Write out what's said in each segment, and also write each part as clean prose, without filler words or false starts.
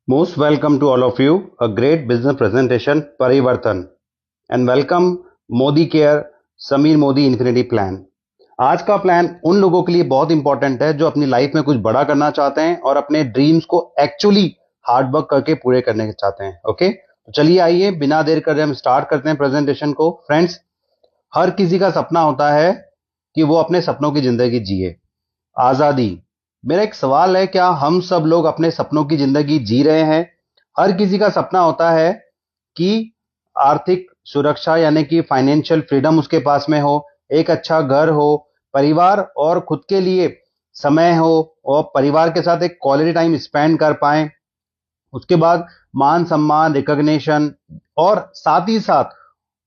Most welcome to all of you. A great business presentation, Parivartan, and welcome Modi care Sameer Modi infinity plan. आज का plan उन लोगों के लिए बहुत इंपॉर्टेंट है जो अपनी लाइफ में कुछ बड़ा करना चाहते हैं और अपने ड्रीम्स को एक्चुअली हार्ड वर्क करके पूरे करने चाहते हैं। ओके, तो चलिए आइए बिना देर करे हम स्टार्ट करते हैं प्रेजेंटेशन को। फ्रेंड्स, हर किसी का सपना होता है कि वो अपने सपनों की जिंदगी जिए। आजादी। मेरा एक सवाल है, क्या हम सब लोग अपने सपनों की जिंदगी जी रहे हैं? हर किसी का सपना होता है कि आर्थिक सुरक्षा यानी कि फाइनेंशियल फ्रीडम उसके पास में हो, एक अच्छा घर हो, परिवार और खुद के लिए समय हो और परिवार के साथ एक क्वालिटी टाइम स्पेंड कर पाए। उसके बाद मान सम्मान, रिकॉग्निशन और साथ ही साथ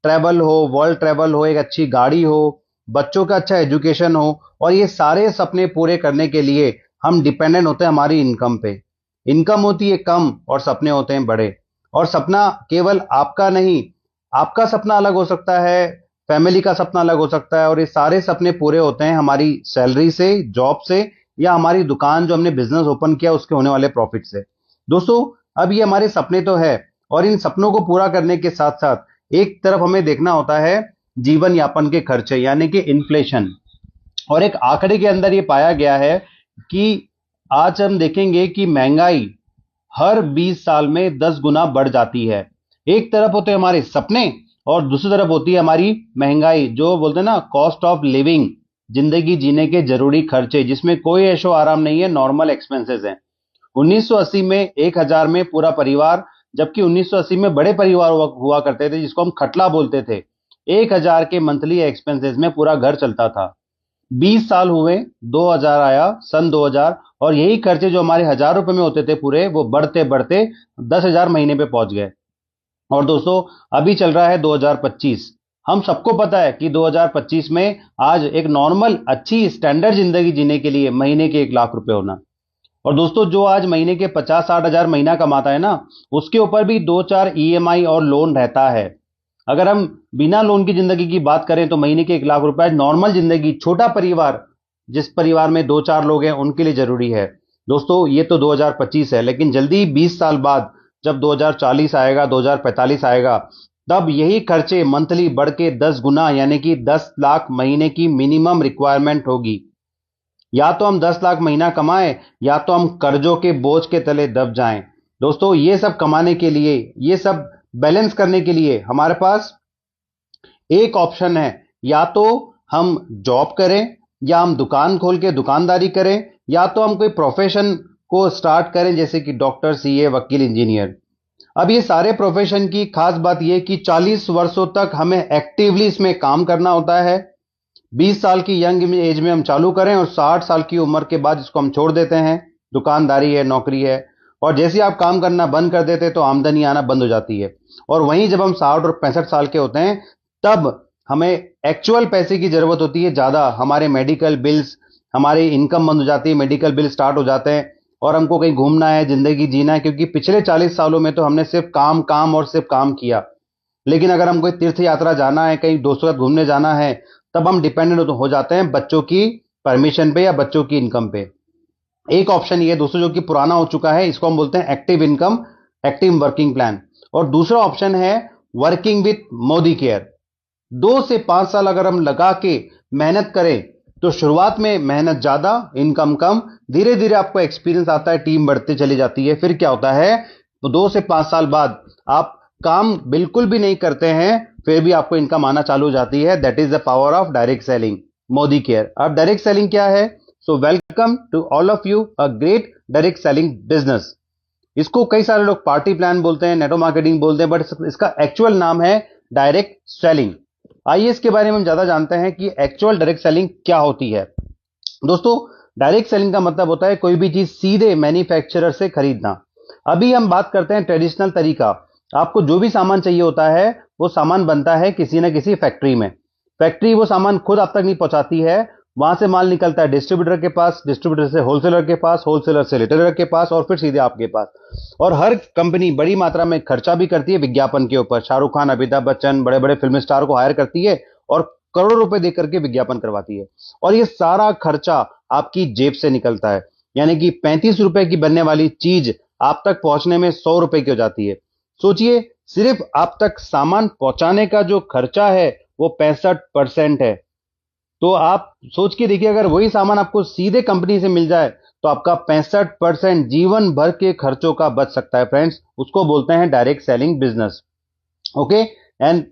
ट्रैवल हो, वर्ल्ड ट्रैवल हो, एक अच्छी गाड़ी हो, बच्चों का अच्छा एजुकेशन हो। और ये सारे सपने पूरे करने के लिए हम डिपेंडेंट होते हैं हमारी इनकम पे। इनकम होती है कम और सपने होते हैं बड़े। और सपना केवल आपका नहीं, आपका सपना अलग हो सकता है, फैमिली का सपना अलग हो सकता है, और ये सारे सपने पूरे होते हैं हमारी सैलरी से, जॉब से, या हमारी दुकान जो हमने बिजनेस ओपन किया उसके होने वाले प्रॉफिट से। दोस्तों, अब ये हमारे सपने तो है, और इन सपनों को पूरा करने के साथ साथ एक तरफ हमें देखना होता है जीवन यापन के खर्चे यानी कि इन्फ्लेशन। और एक आंकड़े के अंदर ये पाया गया है कि आज हम देखेंगे कि महंगाई हर 20 साल में 10 गुना बढ़ जाती है। एक तरफ होते हैं हमारे सपने और दूसरी तरफ होती है हमारी महंगाई, जो बोलते हैं ना कॉस्ट ऑफ लिविंग, जिंदगी जीने के जरूरी खर्चे, जिसमें कोई ऐशो आराम नहीं है, नॉर्मल एक्सपेंसेस हैं। 1980 में 1000 में पूरा परिवार, जबकि 1980 में बड़े परिवार हुआ करते थे जिसको हम खटला बोलते थे। 1000 के मंथली एक्सपेंसेस में पूरा घर चलता था। 20 साल हुए, 2000 आया, सन 2000, और यही खर्चे जो हमारे 1000 रुपए में होते थे पूरे, वो बढ़ते बढ़ते 10,000 महीने पे पहुंच गए। और दोस्तों, अभी चल रहा है 2025। हम सबको पता है कि 2025 में आज एक नॉर्मल अच्छी स्टैंडर्ड जिंदगी जीने के लिए महीने के 1 लाख रुपए होना। और दोस्तों, जो आज महीने के 50-60 हजार महीना कमाता है ना, उसके ऊपर भी 2-4 ईएमआई और लोन रहता है। अगर हम बिना लोन की जिंदगी की बात करें तो महीने के 1 लाख रुपए नॉर्मल जिंदगी, छोटा परिवार, जिस परिवार में 2-4 लोग हैं उनके लिए जरूरी है। दोस्तों, ये तो 2025 है, लेकिन जल्दी 20 साल बाद जब 2040 आएगा, 2045 आएगा, तब यही खर्चे मंथली बढ़ के 10 गुना यानी कि 10 लाख महीने की मिनिमम रिक्वायरमेंट होगी। या तो हम 10 लाख महीना कमाएं, या तो हम कर्जों के बोझ के तले दब जाएं। दोस्तों, ये सब कमाने के लिए, ये सब बैलेंस करने के लिए हमारे पास एक ऑप्शन है, या तो हम जॉब करें, या हम दुकान खोल के दुकानदारी करें, या तो हम कोई प्रोफेशन को स्टार्ट करें जैसे कि डॉक्टर, सीए, वकील, इंजीनियर। अब ये सारे प्रोफेशन की खास बात यह कि 40 वर्षों तक हमें एक्टिवली इसमें काम करना होता है। 20 साल की यंग एज में हम चालू करें और 60 साल की उम्र के बाद इसको हम छोड़ देते हैं। दुकानदारी है, नौकरी है, और जैसे ही आप काम करना बंद कर देते हैं तो आमदनी आना बंद हो जाती है। और वहीं जब हम 60 और 65 साल के होते हैं, तब हमें एक्चुअल पैसे की जरूरत होती है ज्यादा। हमारे मेडिकल बिल्स, हमारी इनकम बंद हो जाती है, मेडिकल बिल स्टार्ट हो जाते हैं, और हमको कहीं घूमना है, जिंदगी जीना है, क्योंकि पिछले 40 सालों में तो हमने सिर्फ काम काम और सिर्फ काम किया। लेकिन अगर हम कोई तीर्थ यात्रा जाना है, कहीं दोस्तों के साथ घूमने जाना है, तब हम डिपेंडेंट हो जाते हैं बच्चों की परमिशन पे या बच्चों की इनकम पे। एक ऑप्शन ये दोस्तों जो कि पुराना हो चुका है, इसको हम बोलते हैं active income, active working plan. और दूसरा ऑप्शन है वर्किंग विथ मोदी केयर। 2 से 5 साल अगर हम लगा के मेहनत करें तो शुरुआत में मेहनत ज्यादा, इनकम कम, धीरे धीरे आपको एक्सपीरियंस आता है, टीम बढ़ती चली जाती है। फिर क्या होता है, तो 2 से 5 साल बाद आप काम बिल्कुल भी नहीं करते हैं, फिर भी आपको इनकम आना चालू हो जाती है। That is the power of direct selling, Modicare. अब डायरेक्ट सेलिंग क्या है? So welcome to all of you a great direct selling business. इसको कई सारे लोग पार्टी प्लान बोलते हैं, नेटो मार्केटिंग बोलते हैं, बट इसका एक्चुअल नाम है डायरेक्ट सेलिंग। आइए इसके बारे में हम ज्यादा जानते हैं कि एक्चुअल डायरेक्ट सेलिंग क्या होती है। दोस्तों, डायरेक्ट सेलिंग का मतलब होता है कोई भी चीज सीधे मैन्युफैक्चरर से खरीदना। अभी हम बात करते हैं ट्रेडिशनल तरीका। आपको जो भी सामान चाहिए होता है, वो सामान बनता है किसी न किसी फैक्ट्री में। फैक्ट्री वो सामान खुद आप तक नहीं पहुंचाती है, वहां से माल निकलता है डिस्ट्रीब्यूटर के पास, डिस्ट्रीब्यूटर से होलसेलर के पास, होलसेलर से रिटेलर के पास, और फिर सीधे आपके पास। और हर कंपनी बड़ी मात्रा में खर्चा भी करती है विज्ञापन के ऊपर। शाहरुख खान, अमिताभ बच्चन, बड़े बड़े फिल्म स्टार को हायर करती है और करोड़ों रुपए देकर के विज्ञापन करवाती है। और ये सारा खर्चा आपकी जेब से निकलता है, यानी कि 35 रुपए की बनने वाली चीज आप तक पहुंचने में 100 रुपए की हो जाती है। सोचिए, सिर्फ आप तक सामान पहुंचाने का जो खर्चा है वो 65% है। तो आप सोच के देखिए, अगर वही सामान आपको सीधे कंपनी से मिल जाए तो आपका 65% जीवन भर के खर्चों का बच सकता है फ्रेंड्स। उसको बोलते हैं direct selling business. Okay. And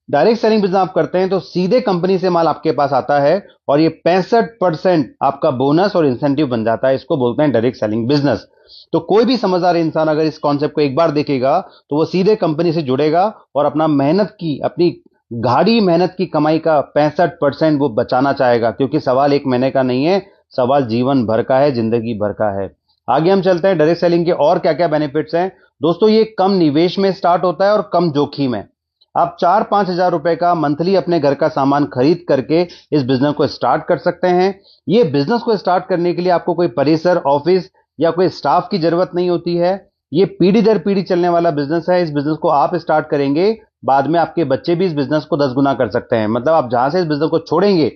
direct selling business आप करते हैं तो सीधे कंपनी से माल आपके पास आता है और ये 65% आपका बोनस और इंसेंटिव बन जाता है। इसको बोलते हैं डायरेक्ट सेलिंग बिजनेस। तो कोई भी समझदार इंसान अगर इस कॉन्सेप्ट को एक बार देखेगा तो वो सीधे कंपनी से जुड़ेगा और अपना मेहनत की, अपनी गाढ़ी मेहनत की कमाई का 65% वो बचाना चाहेगा, क्योंकि सवाल एक महीने का नहीं है, सवाल जीवन भर का है, जिंदगी भर का है। आगे हम चलते हैं, डायरेक्ट सेलिंग के और क्या क्या बेनिफिट्स हैं। दोस्तों, ये कम निवेश में स्टार्ट होता है और कम जोखिम है। आप 4-5 हजार रुपए का मंथली अपने घर का सामान खरीद करके इस बिजनेस को स्टार्ट कर सकते हैं। ये बिजनेस को स्टार्ट करने के लिए आपको कोई परिसर, ऑफिस या कोई स्टाफ की जरूरत नहीं होती है। ये पीढ़ी दर पीढ़ी चलने वाला बिजनेस है। इस बिजनेस को आप स्टार्ट करेंगे, बाद में आपके बच्चे भी इस बिजनेस को 10 गुना कर सकते हैं। मतलब आप जहां से इस बिजनेस को छोड़ेंगे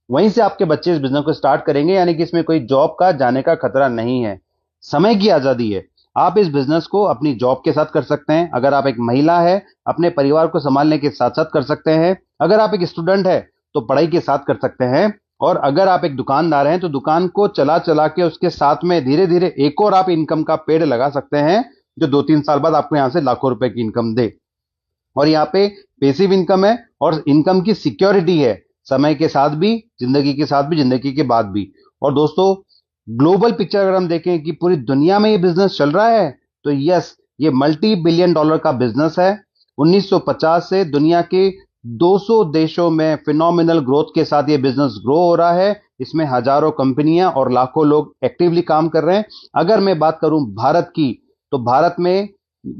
वहीं से आपके बच्चे इस बिजनेस को स्टार्ट करेंगे, यानी कि इसमें कोई जॉब का जाने का खतरा नहीं है। समय की आजादी है। आप इस बिजनेस को अपनी जॉब के साथ कर सकते हैं। अगर आप एक महिला है, अपने परिवार को संभालने के साथ साथ कर सकते हैं। अगर आप एक स्टूडेंट है तो पढ़ाई के साथ कर सकते हैं। और अगर आप एक दुकानदार हैं तो दुकान को चला चला के उसके साथ में धीरे धीरे एक और आप इनकम का पेड़ लगा सकते हैं, जो 2-3 साल बाद आपको यहां से लाखों रुपए की इनकम दे। और यहाँ पे पैसिव इनकम है और इनकम की सिक्योरिटी है, समय के साथ भी, जिंदगी के साथ भी, जिंदगी के बाद भी। और दोस्तों, ग्लोबल पिक्चर अगर हम देखें कि पूरी दुनिया में ये बिजनेस चल रहा है तो यस, ये मल्टी बिलियन डॉलर का बिजनेस है। 1950 से दुनिया के 200 देशों में फिनोमिनल ग्रोथ के साथ ये बिजनेस ग्रो हो रहा है। इसमें हजारों कंपनियां और लाखों लोग एक्टिवली काम कर रहे हैं। अगर मैं बात करूं भारत की, तो भारत में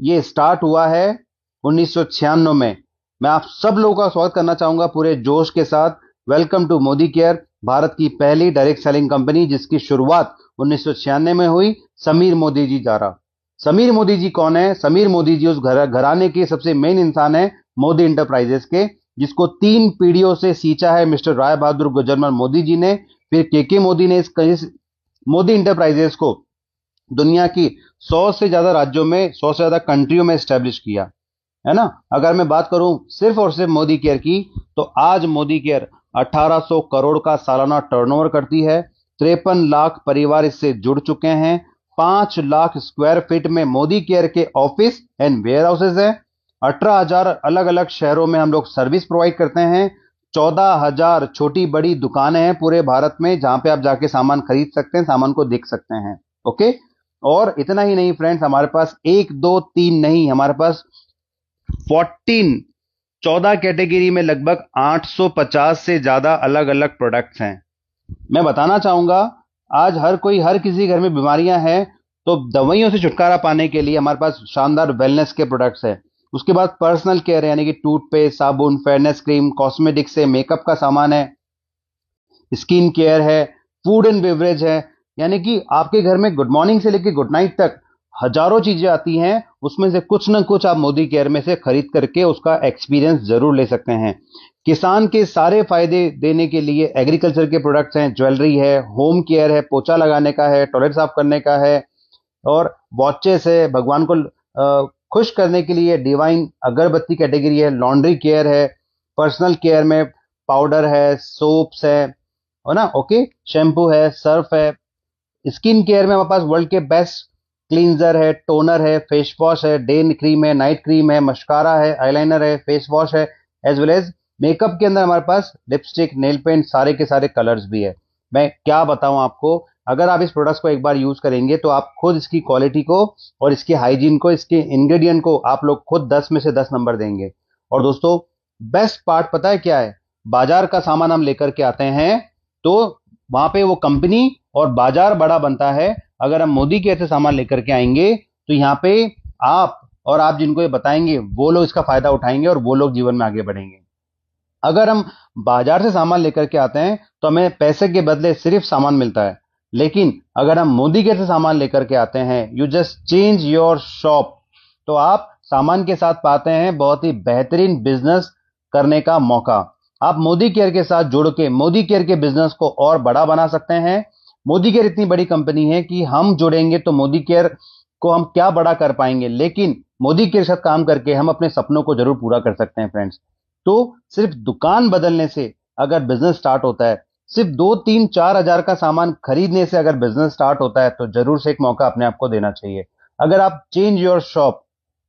ये स्टार्ट हुआ है 1996 में। मैं आप सब लोगों का स्वागत करना चाहूंगा पूरे जोश के साथ। Welcome to Modicare, Bharat की पहली डायरेक्ट सेलिंग कंपनी जिसकी शुरुआत 1996 में हुई, समीर मोदी जी द्वारा। समीर मोदी जी कौन है? समीर मोदी जी उस घराने के सबसे मेन इंसान है, मोदी इंटरप्राइजेस के, जिसको 3 पीढ़ियों से सींचा है मिस्टर राय बहादुर गुजरमल मोदी जी ने। फिर के मोदी ने इस मोदी इंटरप्राइजेस को दुनिया की 100 से ज्यादा राज्यों में, 100 से ज्यादा कंट्रियों में स्टैब्लिश किया, है ना। अगर मैं बात करूं सिर्फ और सिर्फ मोदी केयर की, तो आज मोदी केयर 1800 करोड़ का सालाना टर्नओवर करती है। 53 लाख परिवार इससे जुड़ चुके हैं। 5 लाख स्क्वायर फीट में मोदी केयर के ऑफिस एंड वेयर हाउसेज है। 18,000 अलग अलग शहरों में हम लोग सर्विस प्रोवाइड करते हैं। 14,000 छोटी बड़ी दुकानें हैं पूरे भारत में, जहां पे आप जाके सामान खरीद सकते हैं, सामान को देख सकते हैं। ओके। और इतना ही नहीं फ्रेंड्स, हमारे पास 1 2 3 नहीं, हमारे पास 14 कैटेगरी में लगभग 850 से ज्यादा अलग अलग प्रोडक्ट्स हैं। मैं बताना चाहूंगा, आज हर किसी घर में बीमारियां हैं, तो दवाइयों से छुटकारा पाने के लिए हमारे पास शानदार वेलनेस के प्रोडक्ट्स हैं। उसके बाद पर्सनल केयर है, यानी कि टूथपेस्ट, साबुन, फेयरनेस क्रीम, कॉस्मेटिक्स है, मेकअप का सामान है, स्किन केयर है, फूड एंड बेवरेज है, यानी कि आपके घर में गुड मॉर्निंग से लेकर गुड नाइट तक हजारों चीजें आती हैं। उसमें से कुछ ना कुछ आप मोदी केयर में से खरीद करके उसका एक्सपीरियंस जरूर ले सकते हैं। किसान के सारे फायदे देने के लिए एग्रीकल्चर के प्रोडक्ट्स हैं, ज्वेलरी है, होम केयर है, पोछा लगाने का है, टॉयलेट साफ करने का है, और वॉचेस है, भगवान को खुश करने के लिए डिवाइन अगरबत्ती कैटेगरी है, लॉन्ड्री केयर है, पर्सनल केयर में पाउडर है, सोप्स है ना, ओके, शैम्पू है, सर्फ है। स्किन केयर में हमारे पास वर्ल्ड के बेस्ट क्लींजर है, टोनर है, फेस वॉश है, डे क्रीम है, नाइट क्रीम है, मस्कारा है, आईलाइनर है, फेस वॉश है, एज वेल एज मेकअप के अंदर हमारे पास लिपस्टिक, नेल पेंट, सारे के सारे कलर्स भी है। मैं क्या बताऊं आपको, अगर आप इस प्रोडक्ट्स को एक बार यूज करेंगे तो आप खुद इसकी क्वालिटी को और इसकी हाइजीन को, इसके इंग्रेडिएंट को आप लोग खुद 10 में से 10 नंबर देंगे। और दोस्तों, बेस्ट पार्ट पता है क्या है? बाजार का सामान हम लेकर के आते हैं तो वहां पे वो कंपनी और बाजार बड़ा बनता है। अगर हम मोदी के ऐसे सामान लेकर के आएंगे तो यहाँ पे आप जिनको ये बताएंगे वो लोग इसका फायदा उठाएंगे और वो लोग जीवन में आगे बढ़ेंगे। अगर हम बाजार से सामान लेकर के आते हैं तो हमें पैसे के बदले सिर्फ सामान मिलता है, लेकिन अगर हम मोदी के से सामान लेकर के आते हैं, you just change your shop, तो आप सामान के साथ पाते हैं बहुत ही बेहतरीन बिजनेस करने का मौका। आप मोदी केयर के साथ जुड़ के मोदी केयर के बिजनेस को और बड़ा बना सकते हैं। मोदी केयर इतनी बड़ी कंपनी है कि हम जुड़ेंगे तो मोदी केयर को हम क्या बड़ा कर पाएंगे, लेकिन मोदी के साथ काम करके हम अपने सपनों को जरूर पूरा कर सकते हैं फ्रेंड्स। तो सिर्फ दुकान बदलने से अगर बिजनेस स्टार्ट होता है, सिर्फ 2 3 4 हजार का सामान खरीदने से अगर बिजनेस स्टार्ट होता है, तो जरूर से एक मौका अपने आप को देना चाहिए। अगर आप चेंज योर शॉप,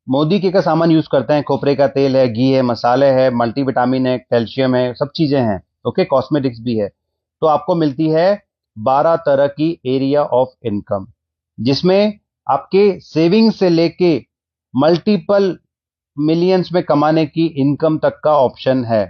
मोदी के का सामान यूज करते हैं, खोपरे का तेल है, घी है, मसाले है, मल्टीविटामिन है, कैल्शियम है, सब चीजें हैं, ओके, कॉस्मेटिक्स भी है, तो आपको मिलती है 12 तरह की एरिया ऑफ इनकम, जिसमें आपके सेविंग से लेके मल्टीपल मिलियंस में कमाने की इनकम तक का ऑप्शन है।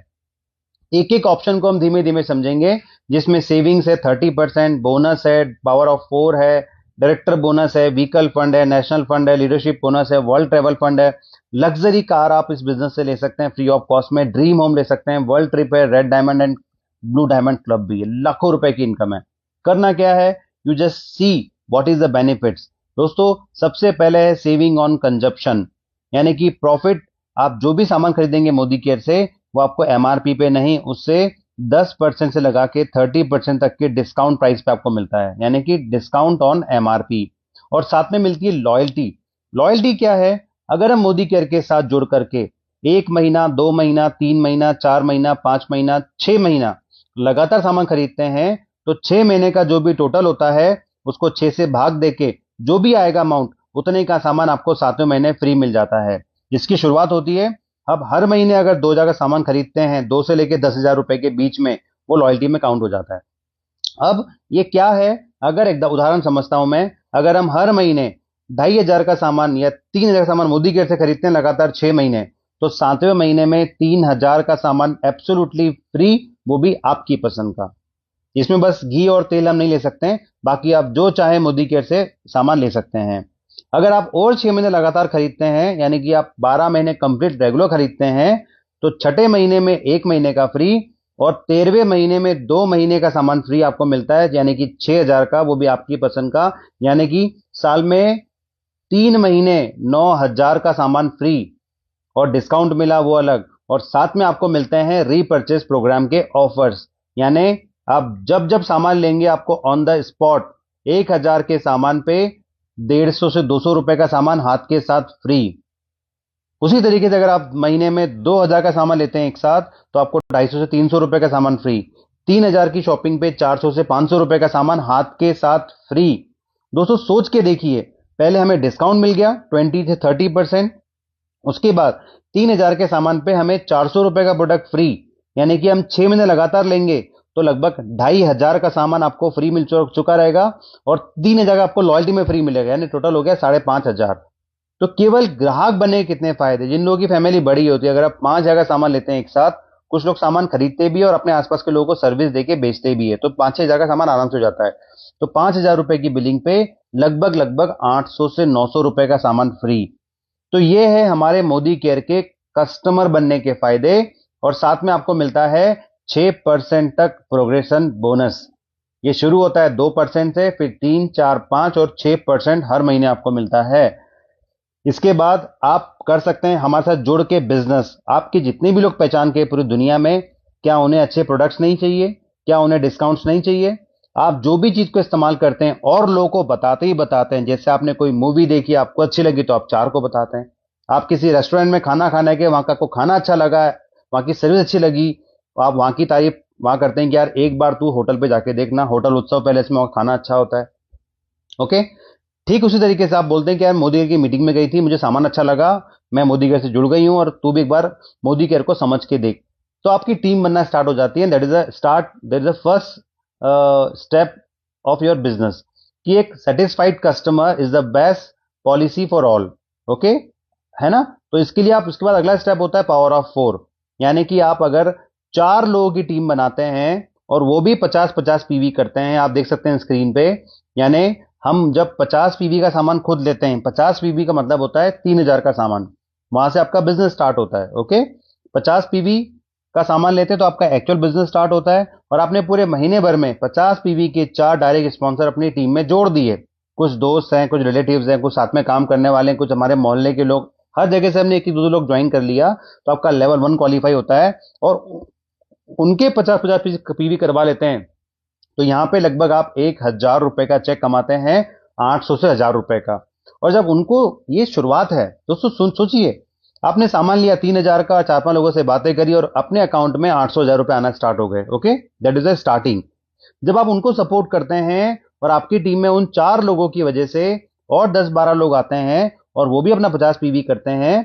एक एक ऑप्शन को हम धीमे धीमे समझेंगे, जिसमें सेविंग्स है 30%, बोनस है, पावर ऑफ 4 है, डायरेक्टर बोनस है, व्हीकल फंड है, नेशनल फंड है, लीडरशिप बोनस है, वर्ल्ड ट्रेवल फंड है, लग्जरी कार आप इस बिजनेस से ले सकते हैं फ्री ऑफ कॉस्ट में, ड्रीम होम ले सकते हैं, वर्ल्ड ट्रिप है, red diamond and blue diamond club भी है, लाखों रुपए की इनकम है। करना क्या है, you just see what is the benefits. दोस्तों, सबसे पहले है सेविंग ऑन कंजप्शन, यानी कि प्रॉफिट, आप जो भी सामान खरीदेंगे मोदी केयर से, वो आपको एमआरपी पे नहीं, उससे 10% से लगा के 30% तक के डिस्काउंट प्राइस पे आपको मिलता है, यानी कि डिस्काउंट ऑन एमआरपी। और साथ में मिलती है लॉयल्टी। लॉयल्टी क्या है, अगर हम मोदी केयर के साथ जुड़ करके 1 महीना, 2 महीना, 3 महीना, 4 महीना, 5 महीना, 6 महीना लगातार सामान खरीदते हैं, तो 6 महीने का जो भी टोटल होता है, उसको 6 से भाग देके जो भी आएगा अमाउंट, उतने का सामान आपको 7वें महीने फ्री मिल जाता है। जिसकी शुरुआत होती है, अब हर महीने अगर 2 हजार का सामान खरीदते हैं, 2 से लेके 10,000 रुपए के बीच में, वो लॉयल्टी में काउंट हो जाता है। अब ये क्या है, अगर एक उदाहरण समझता हूं मैं, अगर हम हर महीने 2,500 का सामान या 3,000 का सामान मोदी केयर से खरीदते हैं लगातार 6 महीने, तो 7वें महीने में 3,000 का सामान एब्सोल्युटली फ्री, वो भी आपकी पसंद का। इसमें बस घी और तेल हम नहीं ले सकते हैं, बाकी आप जो चाहे मोदी केयर से सामान ले सकते हैं। अगर आप और 6 महीने लगातार खरीदते हैं, यानी कि आप 12 महीने कंप्लीट रेगुलर खरीदते हैं, तो छठे महीने में 1 महीने का फ्री, और 13वें महीने में 2 महीने का सामान फ्री आपको मिलता है, यानी कि 6,000 का, वो भी आपकी पसंद का, यानी कि साल में 3 महीने 9,000 का सामान फ्री, और डिस्काउंट मिला वो अलग, और साथ में आपको मिलते हैं रीपर्चेस प्रोग्राम के ऑफर्स, यानी आप जब जब सामान लेंगे, आपको ऑन द स्पॉट 1,000 के सामान पे 150 से 200 रुपए का सामान हाथ के साथ फ्री। उसी तरीके से अगर आप महीने में 2,000 का सामान लेते हैं एक साथ, तो आपको 250 से 300 रुपए का सामान फ्री। 3,000 की शॉपिंग पे 400 से 500 रुपए का सामान हाथ के साथ फ्री। दोस्तों, सोच के देखिए, पहले हमें डिस्काउंट मिल गया 20 से 30%, उसके बाद 3,000 के सामान पे हमें 400 रुपए का प्रोडक्ट फ्री, यानी कि हम 6 महीने लगातार लेंगे, तो लगभग 2,500 का सामान आपको फ्री मिल चुका रहेगा, और 3,000 का आपको लॉयल्टी में फ्री मिलेगा, यानी टोटल हो गया 5,500। तो केवल ग्राहक बने कितने फायदे, जिन लोगों की फैमिली बड़ी होती है, अगर आप 5,000 का सामान लेते हैं एक साथ, कुछ लोग सामान खरीदते भी है और अपने आसपास के लोगों को सर्विस देके बेचते भी है, तो 5-6 हजार का सामान आराम से हो जाता है। तो 5,000 रुपए की बिलिंग पे लगभग लगभग 800 से 900 रुपए का सामान फ्री। तो ये है हमारे मोदी केयर के कस्टमर बनने के फायदे, और साथ में आपको मिलता है 6% तक प्रोग्रेशन बोनस। ये शुरू होता है 2% से, फिर 3, 4, 5 और 6% हर महीने आपको मिलता है। इसके बाद आप कर सकते हैं हमारे साथ जुड़ के बिजनेस। आपकी जितने भी लोग पहचान के पूरी दुनिया में, क्या उन्हें अच्छे प्रोडक्ट्स नहीं चाहिए, क्या उन्हें डिस्काउंट्स नहीं चाहिए? आप जो भी चीज को इस्तेमाल करते हैं और लोगों को बताते ही बताते हैं, जैसे आपने कोई मूवी देखी, आपको अच्छी लगी, तो आप 4 को बताते हैं। आप किसी रेस्टोरेंट में खाना खाने के, वहां का को खाना अच्छा लगा है, वहां की सर्विस अच्छी लगी, तो आप वहां की तारीफ वहां करते हैं कि यार एक बार तू होटल पे जाके देखना, होटल उत्सव पैलेस में वहां खाना अच्छा होता है। ओके, ठीक उसी तरीके से आप बोलते हैं कि यार मोदी केयर की मीटिंग में गई थी, मुझे सामान अच्छा लगा, मैं मोदी केयर से जुड़ गई हूं, और तू भी एक बार मोदी केयर को समझ के देख। तो आपकी टीम बनना स्टार्ट हो जाती है। That is the first step of your business, कि एक satisfied customer is the best policy for all. Okay, है ना? तो इसके लिए आप, उसके बाद अगला स्टेप होता है पावर ऑफ 4, यानी कि आप अगर 4 लोगों की टीम बनाते हैं, और वो भी 50-50 पीवी करते हैं, आप देख सकते हैं स्क्रीन पे, यानी हम जब 50 पीवी का सामान खुद लेते हैं, 50 पीवी का मतलब होता है 3,000 का सामान, वहां से आपका बिजनेस स्टार्ट होता है। ओके, 50 पीवी का सामान लेते हैं तो आपका एक्चुअल बिजनेस स्टार्ट होता है, और आपने पूरे महीने भर में 50 पीवी के 4 डायरेक्ट स्पॉन्सर अपनी टीम में जोड़ दिए। कुछ दोस्त हैं, कुछ रिलेटिव्स हैं, कुछ साथ में काम करने वाले हैं, कुछ हमारे मोहल्ले के लोग, हर जगह से हमने एक 2 लोग ज्वाइन कर लिया, तो आपका लेवल 1 क्वालिफाई होता है, और उनके 50-50 पीवी करवा लेते हैं, तो यहां पे लगभग आप 1,000 रुपए का चेक कमाते हैं, 800 से 1,000 रुपए का। और जब उनको, ये शुरुआत है दोस्तों, सोचिए, आपने सामान लिया 3,000 का, 4-5 लोगों से बातें करी और अपने अकाउंट में 800,000 रुपए आना स्टार्ट हो गए। Okay, that is a starting. जब आप उनको सपोर्ट करते हैं और आपकी टीम में उन 4 लोगों की वजह से और 10-12 लोग आते हैं और वो भी अपना 50 पीवी करते हैं,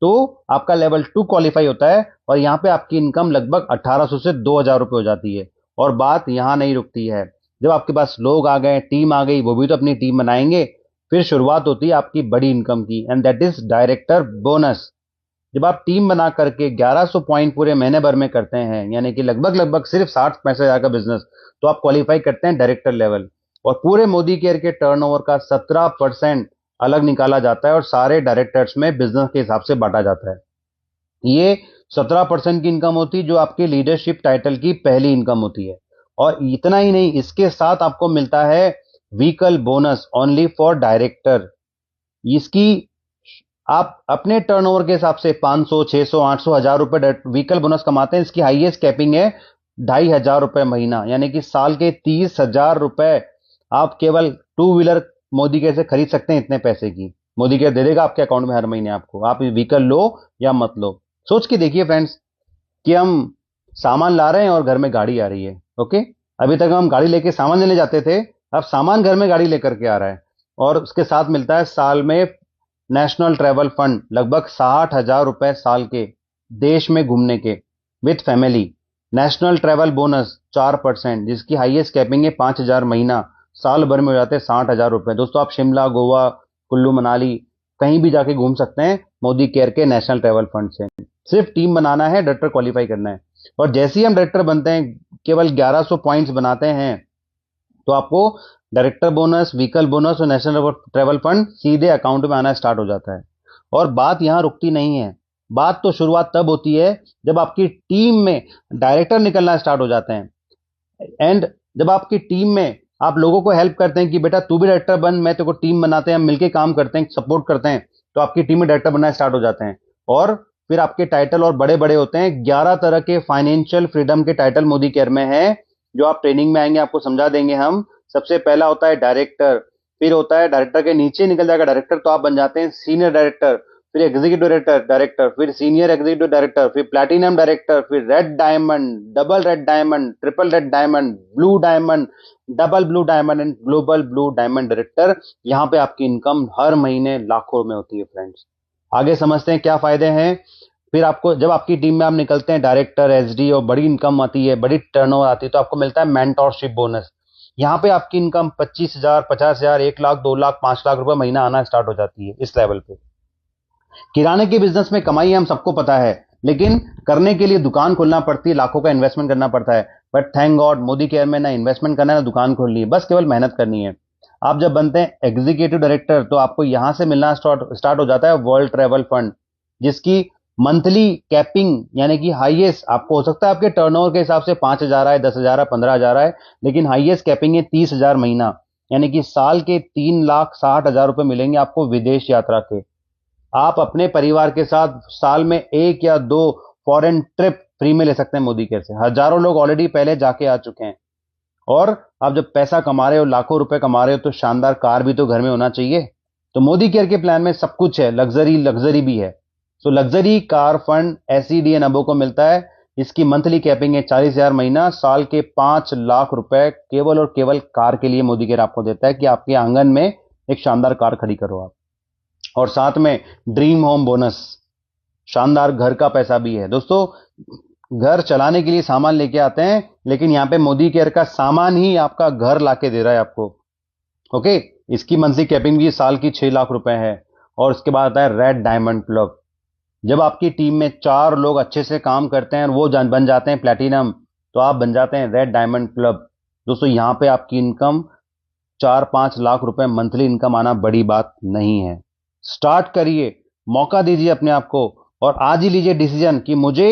तो आपका लेवल 2 क्वालिफाई होता है और यहां पे आपकी इनकम लगभग 1800 से 2000 रुपए हो जाती है। और बात यहां नहीं रुकती है। जब आपके पास लोग आ गए, टीम आ गई, वो भी तो अपनी टीम बनाएंगे, फिर शुरुआत होती है आपकी बड़ी इनकम की, and that is director bonus. जब आप टीम बना करके 1100 पॉइंट पूरे महीने भर में करते हैं, यानी कि लगभग लगभग सिर्फ 60-65 हजार का बिजनेस, तो आप क्वालिफाई करते हैं डायरेक्टर लेवल। और पूरे मोदी केयर के टर्नओवर का 17% अलग निकाला जाता है और सारे डायरेक्टर्स में बिजनेस के हिसाब से बांटा जाता है। ये 17% की इनकम होती है जो आपकी लीडरशिप टाइटल की पहली इनकम होती है। और इतना ही नहीं, इसके साथ आपको मिलता है vehicle bonus only for director. इसकी आप अपने टर्नओवर के हिसाब से 500, 600, 800, 1000 रुपए व्हीकल बोनस कमाते हैं। इसकी हाईएस्ट कैपिंग है 2,500 रुपए महीना, यानी कि साल के 30,000 रुपए आप केवल टू व्हीलर मोदी केयर से खरीद सकते हैं। इतने पैसे की मोदी केयर दे देगा आपके अकाउंट में हर महीने आपको, आप व्हीकल लो या मत लो। सोच के देखिए फ्रेंड्स कि हम सामान ला रहे हैं और घर में गाड़ी आ रही है। ओके, अभी तक हम गाड़ी लेके सामान लेने जाते थे, अब सामान घर में गाड़ी लेकर के आ रहा है। और उसके साथ मिलता है साल में नेशनल ट्रैवल फंड लगभग 60,000 रुपए साल के, देश में घूमने के with family. National travel bonus 4%, जिसकी हाईएस्ट कैपिंग है 5,000 महीना, साल भर में हो जाते हैं 60,000 रुपए। दोस्तों आप शिमला, गोवा, कुल्लू मनाली कहीं भी जाके घूम सकते हैं मोदी केयर के नेशनल ट्रैवल फंड से। सिर्फ टीम बनाना है, डायरेक्टर क्वालिफाई करना है। और जैसे ही हम डायरेक्टर बनते हैं, केवल 1100 पॉइंट्स बनाते हैं, तो आपको डायरेक्टर बोनस, व्हीकल बोनस और नेशनल ट्रैवल फंड सीधे अकाउंट में आना स्टार्ट हो जाता है। और बात यहां रुकती नहीं है। बात तो शुरुआत तब होती है जब आपकी टीम में डायरेक्टर निकलना स्टार्ट हो जाते हैं। एंड जब आपकी टीम में आप लोगों को हेल्प करते हैं कि बेटा तू भी डायरेक्टर बन, मैं तेरे को टीम बनाते हैं, हम मिलके काम करते हैं, सपोर्ट करते हैं, तो आपकी टीम में डायरेक्टर बनना स्टार्ट हो जाते हैं। और फिर आपके टाइटल और बड़े बड़े होते हैं। 11 तरह के फाइनेंशियल फ्रीडम के टाइटल मोदी केयर में है, जो आप ट्रेनिंग में आएंगे आपको समझा देंगे हम। सबसे पहला होता है डायरेक्टर, फिर होता है डायरेक्टर के नीचे निकल जाएगा डायरेक्टर, तो आप बन जाते हैं सीनियर डायरेक्टर, फिर एग्जीक्यूटिव डायरेक्टर, फिर सीनियर एग्जीक्यूटिव डायरेक्टर, फिर प्लैटिनम डायरेक्टर, फिर red diamond, double red diamond, triple red diamond, blue diamond, double blue diamond and global blue diamond director. यहां पे आपकी इनकम हर महीने लाखों में होती है फ्रेंड्स। आगे समझते हैं क्या फायदे हैं। फिर आपको, जब आपकी टीम में आप निकलते हैं डायरेक्टर, एसडी और बड़ी इनकम आती है, बड़ी टर्नओवर आती है, तो आपको मिलता है मेंटोरशिप बोनस। यहाँ पे आपकी इनकम 25,000, 50,000, 1 लाख, 2 लाख, 5 लाख रुपए महीना आना स्टार्ट हो जाती है इस लेवल पे। किराने के बिजनेस में कमाई हम सबको पता है, लेकिन करने के लिए दुकान खोलना पड़ती है, लाखों का इन्वेस्टमेंट करना पड़ता है। But thank God Modi care में ना इन्वेस्टमेंट करना है ना दुकान खोलनी है, बस केवल मेहनत करनी है। आप जब बनते हैं एग्जीक्यूटिव डायरेक्टर, तो आपको यहां से मिलना स्टार्ट हो जाता है वर्ल्ड ट्रैवल फंड, जिसकी मंथली कैपिंग यानी कि हाईएस्ट, आपको हो सकता है आपके टर्नओवर के हिसाब से 5,000 आए, 10,000 आए, 15,000 आए, लेकिन हाईएस्ट कैपिंग है 30,000 महीना, यानी कि साल के 3,60,000 रुपए मिलेंगे आपको विदेश यात्रा के। आप अपने परिवार के साथ साल में 1 या 2 फॉरेन ट्रिप फ्री में ले सकते हैं मोदी केयर से। हजारों लोग ऑलरेडी पहले जाके आ चुके हैं। और आप जब पैसा कमा रहे हो, लाखों रुपए कमा रहे हो, तो शानदार कार भी तो घर में होना चाहिए। तो मोदी केयर के प्लान में सब कुछ है, लग्जरी भी है। सो लग्जरी कार फंड एसईडीएन अबो को मिलता है। इसकी मंथली कैपिंग है 40,000 महीना, साल के 5 लाख रुपए केवल और केवल कार के लिए मोदी केयर आपको देता है कि आपके आंगन में एक शानदार कार खड़ी करो आप। और साथ में ड्रीम होम बोनस, शानदार घर का पैसा भी है। दोस्तों घर चलाने के लिए सामान लेके आते हैं, लेकिन यहां पे मोदी केयर का सामान ही आपका घर लाके दे रहा है आपको। ओके, इसकी मंथली कैपिंग भी साल की 6 लाख रुपए है। और उसके बाद आता है रेड डायमंड क्लब। जब आपकी टीम में 4 लोग अच्छे से काम करते हैं और वो बन जाते हैं प्लेटिनम, तो आप बन जाते हैं रेड डायमंड क्लब। दोस्तों यहां पे आपकी इनकम 4-5 लाख रुपए मंथली इनकम आना बड़ी बात नहीं है। स्टार्ट करिए, मौका दीजिए अपने आप को, और आज ही लीजिए डिसीजन कि मुझे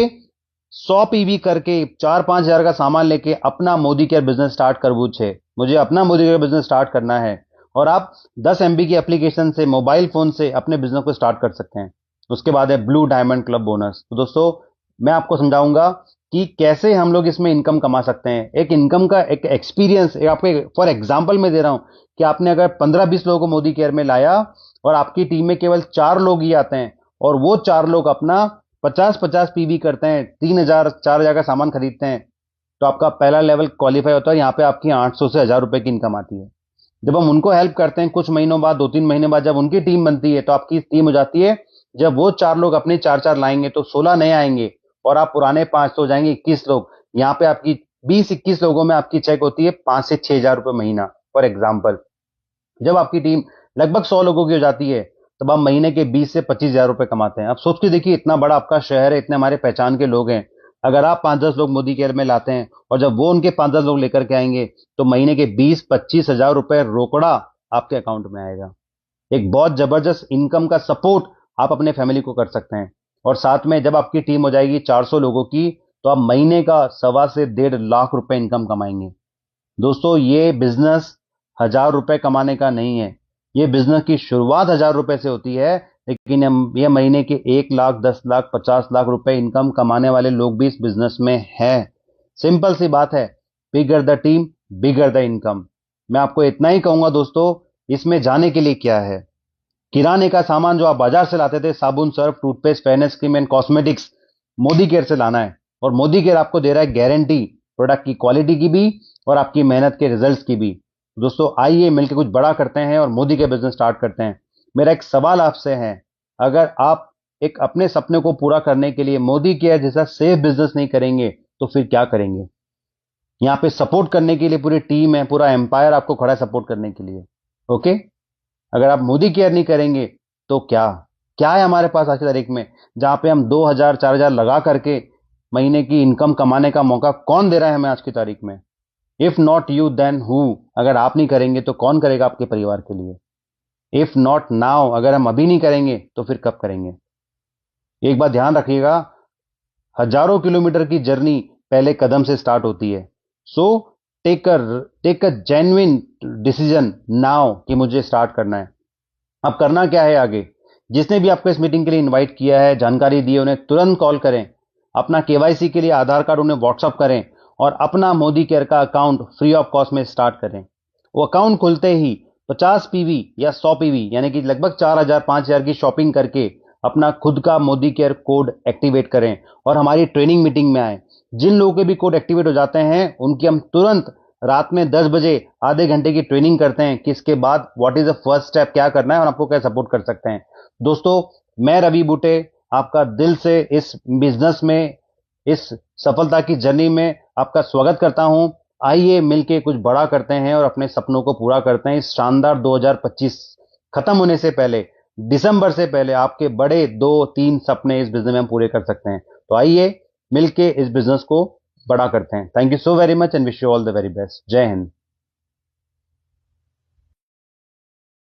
100 पीवी करके 4-5 हजार का सामान लेके अपना मोदी केयर बिजनेस स्टार्ट करबू छे। मुझे अपना मोदी केयर बिजनेस स्टार्ट करना है। और आप 10 MB की एप्लीकेशन से, मोबाइल फोन से अपने बिजनेस को स्टार्ट कर सकते हैं। उसके बाद है ब्लू डायमंड क्लब बोनस। तो दोस्तों मैं आपको समझाऊंगा कि कैसे हम लोग इसमें इनकम कमा सकते हैं। एक इनकम का एक एक्सपीरियंस आपको फॉर एग्जांपल में दे रहा हूं कि आपने अगर 15-20 लोगों को मोदी केयर में लाया, और आपकी टीम में केवल 4 लोग ही आते हैं और वो 4 लोग अपना 50-50 पीवी करते हैं, 3000 4000 का सामान खरीदते हैं, तो आपका पहला लेवल क्वालिफाई होता है। यहाँ पे आपकी 800 से 1000 रुपए की इनकम आती है। जब हम उनको हेल्प करते हैं, कुछ महीनों बाद, 2-3 महीने बाद जब उनकी टीम बनती है, तो आपकी टीम हो जाती है। जब वो 4 लोग अपने 4-4 लाएंगे तो 16 नए आएंगे और आप पुराने 5 तो हो जाएंगे 21 लोग। यहाँ पे आपकी 20-21 लोगों में आपकी चेक होती है 5 से 6 हजार रुपए महीना। फॉर एग्जाम्पल, जब आपकी टीम लगभग 100 लोगों की हो जाती है, तब आप महीने के 20 से 25 हजार रुपए कमाते हैं। अब सोच के देखिए, इतना बड़ा आपका शहर है, इतने हमारे पहचान के लोग हैं। अगर आप 5-10 लोग मोदी केयर में लाते हैं और जब वो उनके 5-10 लोग लेकर के आएंगे, तो महीने के 20-25 हजार रुपए रोकड़ा आपके अकाउंट में आएगा। एक बहुत जबरदस्त इनकम का सपोर्ट आप अपने फैमिली को कर सकते हैं। और साथ में जब आपकी टीम हो जाएगी 400 लोगों की, तो आप महीने का 1.25 से 1.5 लाख रुपए इनकम कमाएंगे। दोस्तों, ये बिजनेस 1000 रुपए कमाने का नहीं है। ये बिजनेस की शुरुआत 1000 रुपए से होती है, लेकिन ये महीने के 1 लाख, 10 लाख, 50 लाख रुपए इनकम कमाने वाले लोग भी इस बिजनेस में हैं। सिंपल सी बात है, bigger the team bigger the income. मैं आपको इतना ही कहूंगा दोस्तों, इसमें जाने के लिए क्या है। किराने का सामान जो आप बाजार से लाते थे, साबुन, Surf, toothpaste, fairness cream and cosmetics, Modi care से लाना है। और मोदी केयर आपको दे रहा है गारंटी, प्रोडक्ट की क्वालिटी की भी और आपकी मेहनत के रिजल्ट्स की भी। दोस्तों, आइए मिलकर कुछ बड़ा करते हैं और मोदी के बिजनेस स्टार्ट करते हैं। मेरा एक सवाल आपसे है, अगर आप एक अपने सपने को पूरा करने के लिए मोदी केयर जैसा सेफ बिजनेस नहीं करेंगे, तो फिर क्या करेंगे? यहाँ पे सपोर्ट करने के लिए पूरी टीम है, पूरा एम्पायर आपको खड़ा है सपोर्ट करने के लिए। ओके, अगर आप मोदी केयर नहीं करेंगे, तो क्या क्या है हमारे पास आज की तारीख में, जहां पे हम 2000-4000 लगा करके महीने की इनकम कमाने का मौका कौन दे रहा है हमें आज की तारीख में? If not you then who? अगर आप नहीं करेंगे तो कौन करेगा आपके परिवार के लिए? इफ नॉट नाउ, अगर हम अभी नहीं करेंगे तो फिर कब करेंगे? एक बात ध्यान रखिएगा, हजारों किलोमीटर की जर्नी पहले कदम से स्टार्ट होती है। So take a genuine decision now कि मुझे स्टार्ट करना है। अब करना क्या है आगे? जिसने भी आपको इस मीटिंग के लिए इनवाइट किया है, जानकारी दी है, उन्हें तुरंत कॉल करें। अपना केवाईसी के लिए आधार कार्ड उन्हें व्हाट्सअप करें और अपना मोदी केयर का अकाउंट फ्री ऑफ कॉस्ट में स्टार्ट करें। वो अकाउंट खुलते ही 50 पीवी या 100 पीवी यानी कि लगभग 4000-5000 की शॉपिंग करके अपना खुद का मोदी केयर कोड एक्टिवेट करें और हमारी ट्रेनिंग मीटिंग में आए। जिन लोगों के भी कोड एक्टिवेट हो जाते हैं, उनकी हम तुरंत रात में 10 बजे आधे घंटे की ट्रेनिंग करते हैं कि इसके बाद what is the first step, क्या करना है और आपको क्या सपोर्ट कर सकते हैं। दोस्तों, मैं रवि बूटे आपका दिल से इस बिजनेस में, इस सफलता की जर्नी में आपका स्वागत करता हूं। आइए मिलके कुछ बड़ा करते हैं और अपने सपनों को पूरा करते हैं। इस शानदार 2025 खत्म होने से पहले, दिसंबर से पहले, आपके बड़े 2-3 सपने इस बिजनेस में हम पूरे कर सकते हैं। तो आइए मिलके इस बिजनेस को बड़ा करते हैं। Thank you so very much and wish you all the very best. जय हिंद।